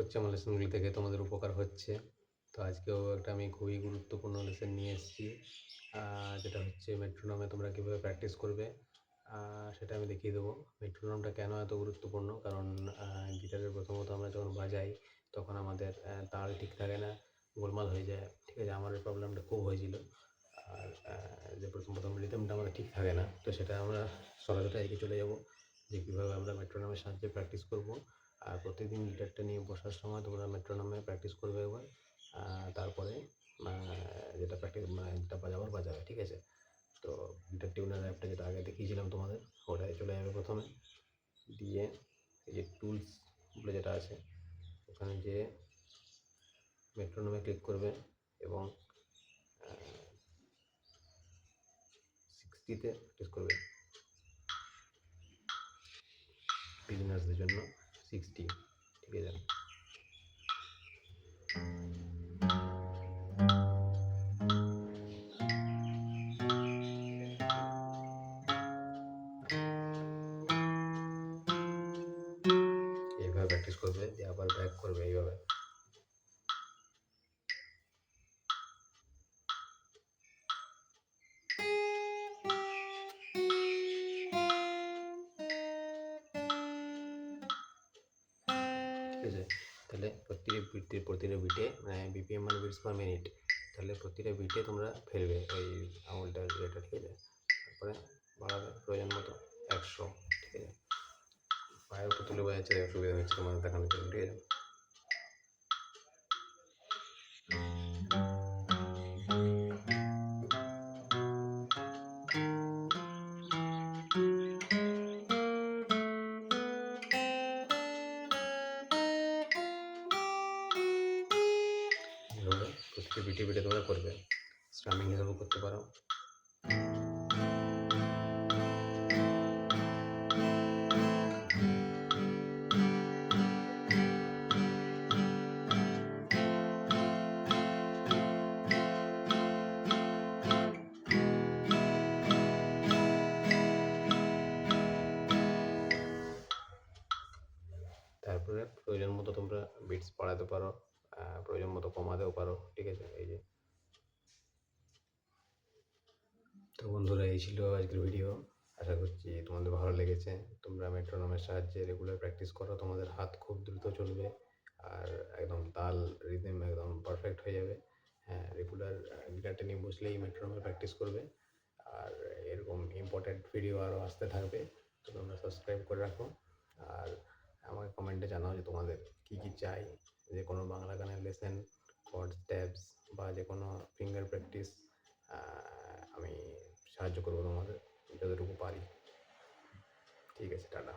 করছি আমার লেসনগুলি থেকে তোমাদের উপকার হচ্ছে। তো আজকেও একটা আমি খুবই গুরুত্বপূর্ণ লেসন নিয়ে এসেছি, যেটা হচ্ছে মেট্রোনমে তোমরা কীভাবে প্র্যাকটিস করবে সেটা আমি দেখিয়ে দেবো। মেট্রোনমটা কেন এত গুরুত্বপূর্ণ, কারণ গিটারের প্রথমত আমরা যখন বাজাই তখন আমাদের তাল ঠিক থাকে না, গোলমাল হয়ে যায়। ঠিক আছে, আমার এই প্রবলেমটা খুব হয়েছিল। আর যে প্রথম রিদমটা আমাদের ঠিক থাকে না, তো সেটা আমরা সরাসরি এগিয়ে চলে যাব যে কীভাবে আমরা মেট্রোনমের সাহায্যে প্র্যাকটিস করব। আর প্রতিদিন গিটারটা নিয়ে বসার সময় তোমরা মেট্রোনমে প্র্যাকটিস করবে একবার, তারপরে যেটা প্র্যাকটিস যেটা বাজাবে। ঠিক আছে, তো গিটার টিউনার অ্যাপটা যেটা আগে দেখিয়েছিলাম তোমাদের, ওটায় চলে যাবে প্রথমে। দিয়ে এই যে টুলসগুলো যেটা আছে ওখানে যে মেট্রোনমে ক্লিক করবে এবং 60তে প্র্যাকটিস করবে। বিগিনার্সদের জন্য 60, ঠিক আছে। এইভাবে প্র্যাকটিস করবে, দিয়ে আবার ব্যাক করবে এইভাবে। ঠিক আছে, তাহলে প্রতিটা বিটে বিপিএম মানে বিটস পার মিনিট, তাহলে প্রতিটা বিটে তোমরা ফেলবে এই আঙুলটা এটা। ঠিক আছে, তারপরে বাড়াবে প্রয়োজন মতো 100। ঠিক আছে, পায়ের উপর তুলে বোঝাচ্ছে, অসুবিধা হচ্ছে তোমাদের দেখানোর জন্য। ঠিক আছে, এইভাবে প্রতিটা বিটে তোমরা করবে। স্ট্রামিং হিসাবেও করতে পারো। তারপরে প্রয়োজন মতো তোমরা বিটস বাড়াতে পারো, প্রয়োজন মতো কমাতেও পারো। ঠিক আছে, এই যে। তো বন্ধুরা, এই ছিল আজকের ভিডিও। আশা করছি তোমাদের ভালো লেগেছে। তোমরা মেট্রোনমের সাহায্যে রেগুলার প্র্যাকটিস করো, তোমাদের হাত খুব দ্রুত চলবে আর একদম তাল রিদম একদম পারফেক্ট হয়ে যাবে। হ্যাঁ, রেগুলার গিটারটা নিয়ে বসলেই মেট্রোনমে প্র্যাকটিস করবে। আর এরকম ইম্পর্ট্যান্ট ভিডিও আরও আসতে থাকবে, তো তোমরা সাবস্ক্রাইব করে রাখো। আর আমাকে কমেন্টে জানাও যে তোমাদের কী কী চাই, যে কোনো বাংলা গানের লেসন, কর্ড স্টেপস বা যে কোনো ফিঙ্গার প্র্যাকটিস। আমি সাহায্য করবো তোমাদের যতটুকু পারি। ঠিক আছে, টাটা।